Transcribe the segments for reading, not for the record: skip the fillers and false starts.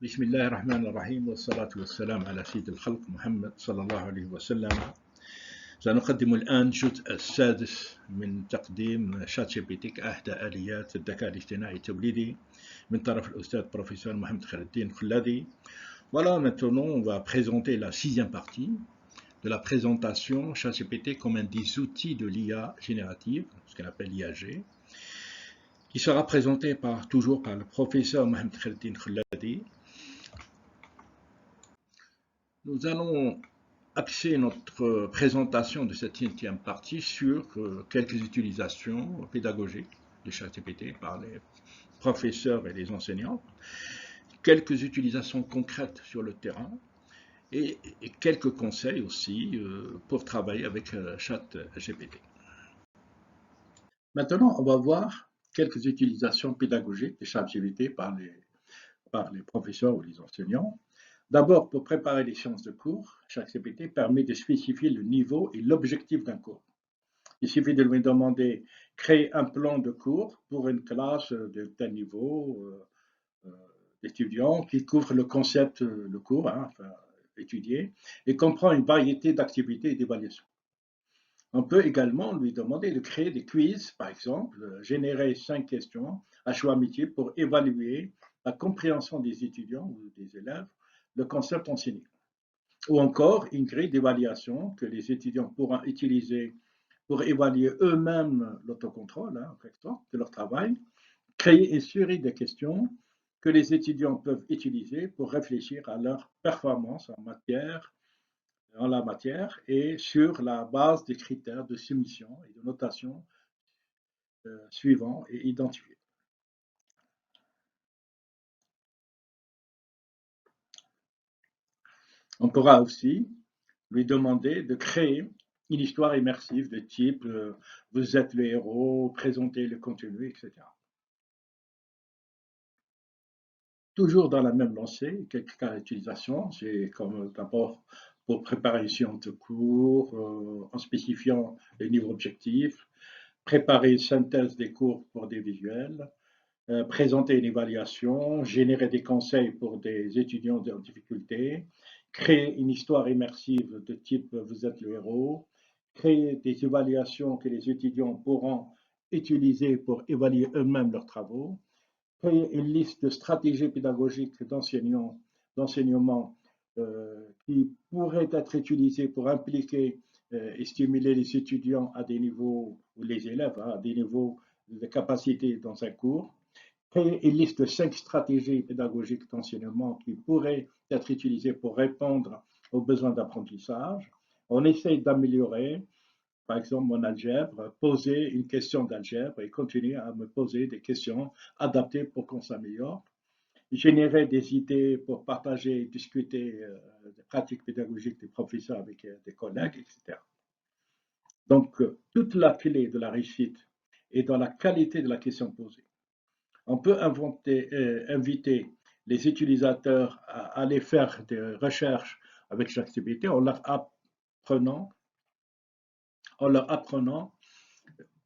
بسم الله الرحمن الرحيم والصلاة والسلام على سيد الخلق محمد صلى الله عليه وسلم. سنقدم الآن الجزء السادس من تقديم شات جي بي تي كأحدى آليات الذكاء الاصطناعي التوليدي من طرف الأستاذ بروفيسور محمد خير الدين خلادي. Voilà, maintenant on va présenter la sixième partie de la présentation ChatGPT comme un des outils de l'IA générative, ce qu'on appelle l'IAG, qui sera présenté toujours par le professeur Mohamed Khairuddin Khuladi. Nous allons axer notre présentation de cette septième partie sur quelques utilisations pédagogiques de ChatGPT par les professeurs et les enseignants, quelques utilisations concrètes sur le terrain et quelques conseils aussi pour travailler avec ChatGPT. Maintenant, on va voir quelques utilisations pédagogiques de ChatGPT par les professeurs ou les enseignants. D'abord, pour préparer les séances de cours, ChatGPT permet de spécifier le niveau et l'objectif d'un cours. Il suffit de lui demander « créer un plan de cours pour une classe de tel niveau d'étudiants qui couvre le concept, le cours, étudié, et comprend une variété d'activités et d'évaluations. » On peut également lui demander de créer des quiz, par exemple, générer 5 questions à choix multiples pour évaluer la compréhension des étudiants ou des élèves, le concept enseigné. Ou encore une grille d'évaluation que les étudiants pourront utiliser pour évaluer eux-mêmes l'autocontrôle de leur travail, créer une série de questions que les étudiants peuvent utiliser pour réfléchir à leur performance en la matière et sur la base des critères de soumission et de notation suivants et identifiés. On pourra aussi lui demander de créer une histoire immersive de type vous êtes le héros, présentez le contenu, etc. Toujours dans la même lancée, quelques cas d'utilisation, c'est comme d'abord pour préparer une séance de cours en spécifiant les niveaux objectifs, préparer une synthèse des cours pour des visuels, présenter une évaluation, générer des conseils pour des étudiants en difficulté, créer une histoire immersive de type vous êtes le héros, créer des évaluations que les étudiants pourront utiliser pour évaluer eux-mêmes leurs travaux, créer une liste de stratégies pédagogiques d'enseignement qui pourraient être utilisées pour impliquer et stimuler les étudiants à des niveaux, ou les élèves à des niveaux de capacité dans un cours, créer une liste de 5 stratégies pédagogiques d'enseignement qui pourraient être utilisées pour répondre aux besoins d'apprentissage. On essaye d'améliorer, par exemple, mon algèbre, poser une question d'algèbre et continuer à me poser des questions adaptées pour qu'on s'améliore. Générer des idées pour partager et discuter des pratiques pédagogiques des professeurs avec des collègues, etc. Donc, toute la clé de la réussite est dans la qualité de la question posée. On peut inviter les utilisateurs à aller faire des recherches avec ChatGPT en leur apprenant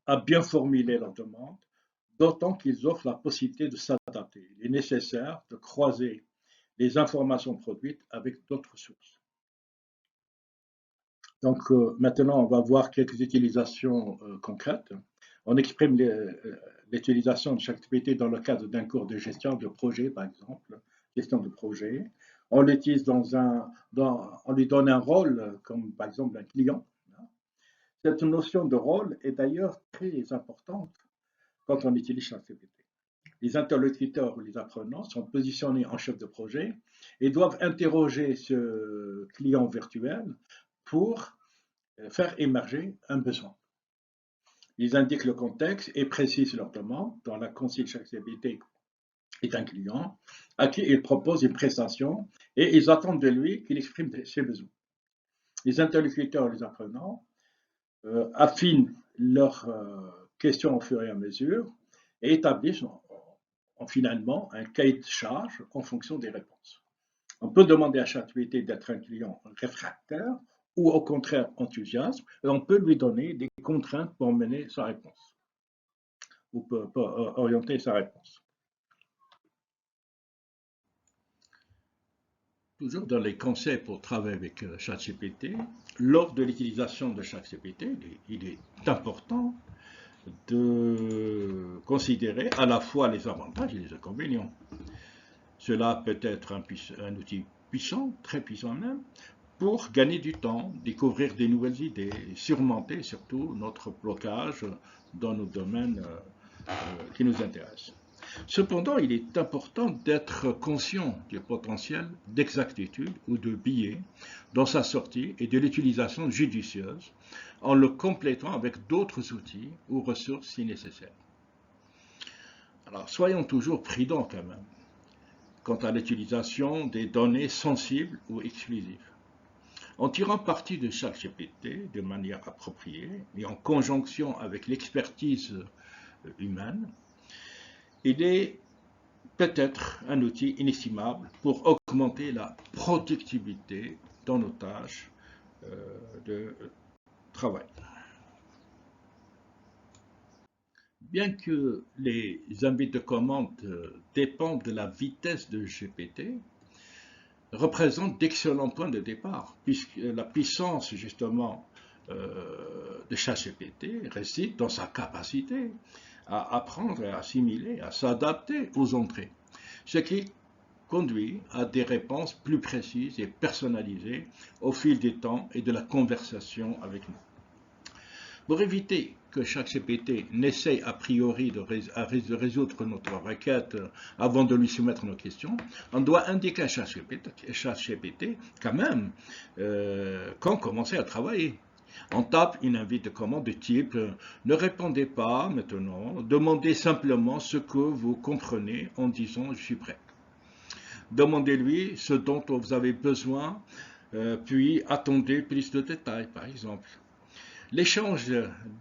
à bien formuler leurs demandes, d'autant qu'ils offrent la possibilité de s'adapter. Il est nécessaire de croiser les informations produites avec d'autres sources. Donc maintenant, on va voir quelques utilisations concrètes. On exprime l'utilisation de ChatGPT dans le cadre d'un cours de gestion de projet, par exemple, gestion de projet. On l'utilise on lui donne un rôle, comme par exemple un client. Cette notion de rôle est d'ailleurs très importante quand on utilise ChatGPT. Les interlocuteurs ou les apprenants sont positionnés en chef de projet et doivent interroger ce client virtuel pour faire émerger un besoin. Ils indiquent le contexte et précisent leur demande. Dans la consigne, ChatGPT est un client à qui ils proposent une prestation et ils attendent de lui qu'il exprime ses besoins. Les interlocuteurs et les apprenants affinent leurs questions au fur et à mesure et établissent finalement un cahier de charge en fonction des réponses. On peut demander à ChatGPT d'être un client réfractaire ou au contraire enthousiaste, et on peut lui donner des contraintes pour mener sa réponse ou pour orienter sa réponse. Toujours dans les conseils pour travailler avec ChatGPT, lors de l'utilisation de ChatGPT, il est important de considérer à la fois les avantages et les inconvénients. Cela peut être un outil puissant, très puissant même, pour gagner du temps, découvrir des nouvelles idées, et surmonter surtout notre blocage dans nos domaines qui nous intéressent. Cependant, il est important d'être conscient du potentiel d'exactitude ou de biais dans sa sortie et de l'utilisation judicieuse en le complétant avec d'autres outils ou ressources si nécessaire. Alors, soyons toujours prudents quand même quant à l'utilisation des données sensibles ou exclusives. En tirant parti de chaque GPT de manière appropriée et en conjonction avec l'expertise humaine, il est peut-être un outil inestimable pour augmenter la productivité dans nos tâches de travail. Bien que les invits de commande dépendent de la vitesse de GPT, représentent d'excellents points de départ, puisque la puissance justement de ChatGPT réside dans sa capacité à apprendre, à assimiler, à s'adapter aux entrées, ce qui conduit à des réponses plus précises et personnalisées au fil du temps et de la conversation avec nous. Pour éviter que chaque GPT n'essaye a priori de résoudre notre requête avant de lui soumettre nos questions, on doit indiquer à chaque GPT quand même quand commencer à travailler. On tape une invite de commande de type « Ne répondez pas maintenant, demandez simplement ce que vous comprenez en disant « Je suis prêt ». Demandez-lui ce dont vous avez besoin, puis attendez plus de détails, par exemple. L'échange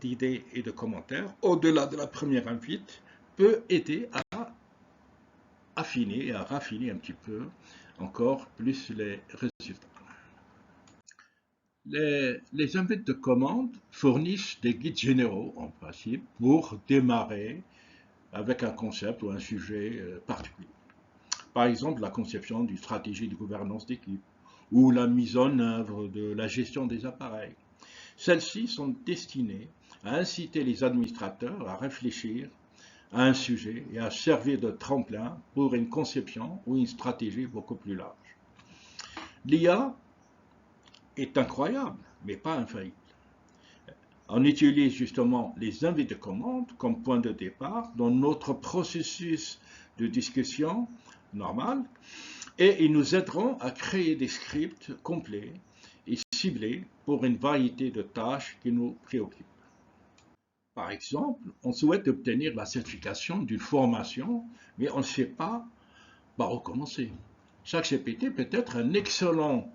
d'idées et de commentaires, au-delà de la première invite, peut aider à affiner et à raffiner un petit peu encore plus les résultats. Les invites de commande fournissent des guides généraux, en principe, pour démarrer avec un concept ou un sujet particulier. Par exemple, la conception d'une stratégie de gouvernance d'équipe ou la mise en œuvre de la gestion des appareils. Celles-ci sont destinées à inciter les administrateurs à réfléchir à un sujet et à servir de tremplin pour une conception ou une stratégie beaucoup plus large. L'IA est incroyable, mais pas infaillible. On utilise justement les invites de commande comme point de départ dans notre processus de discussion normal et ils nous aideront à créer des scripts complets et ciblés pour une variété de tâches qui nous préoccupent. Par exemple, on souhaite obtenir la certification d'une formation, mais on ne sait pas par où commencer. Chaque GPT peut être un excellent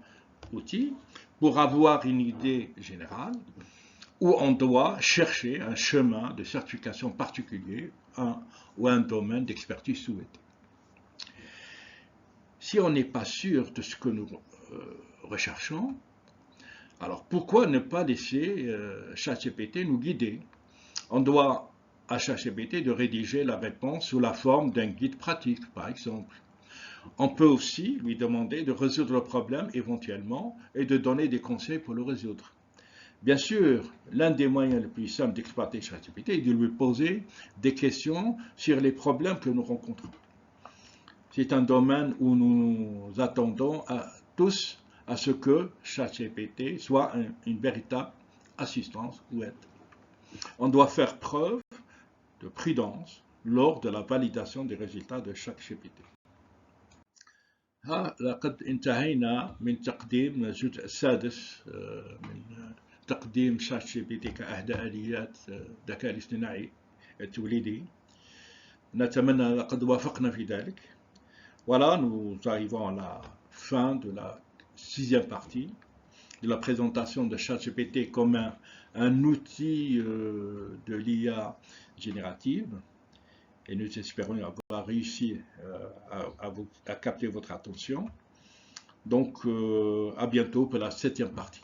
outil pour avoir une idée générale où on doit chercher un chemin de certification particulier ou un domaine d'expertise souhaité. Si on n'est pas sûr de ce que nous recherchons, alors pourquoi ne pas laisser ChatGPT nous guider? On doit à ChatGPT de rédiger la réponse sous la forme d'un guide pratique, par exemple. On peut aussi lui demander de résoudre le problème éventuellement et de donner des conseils pour le résoudre. Bien sûr, l'un des moyens les plus simples d'exploiter ChatGPT est de lui poser des questions sur les problèmes que nous rencontrons. C'est un domaine où nous attendons tous à ce que ChatGPT soit une véritable assistance ou aide. On doit faire preuve de prudence lors de la validation des résultats de chaque GPT. لقد انتهينا من تقديم الجزء السادس من تقديم شات جي بي تي كأحدى آليات الذكاء الاصطناعي التوليدي. نتمنى لقد وافقنا في ذلك. Voilà, nous arrivons à la fin de la 6e partie de la présentation de ChatGPT comme un outil de l'IA générative. Et nous espérons avoir réussi à capter votre attention. Donc, à bientôt pour la 7e partie.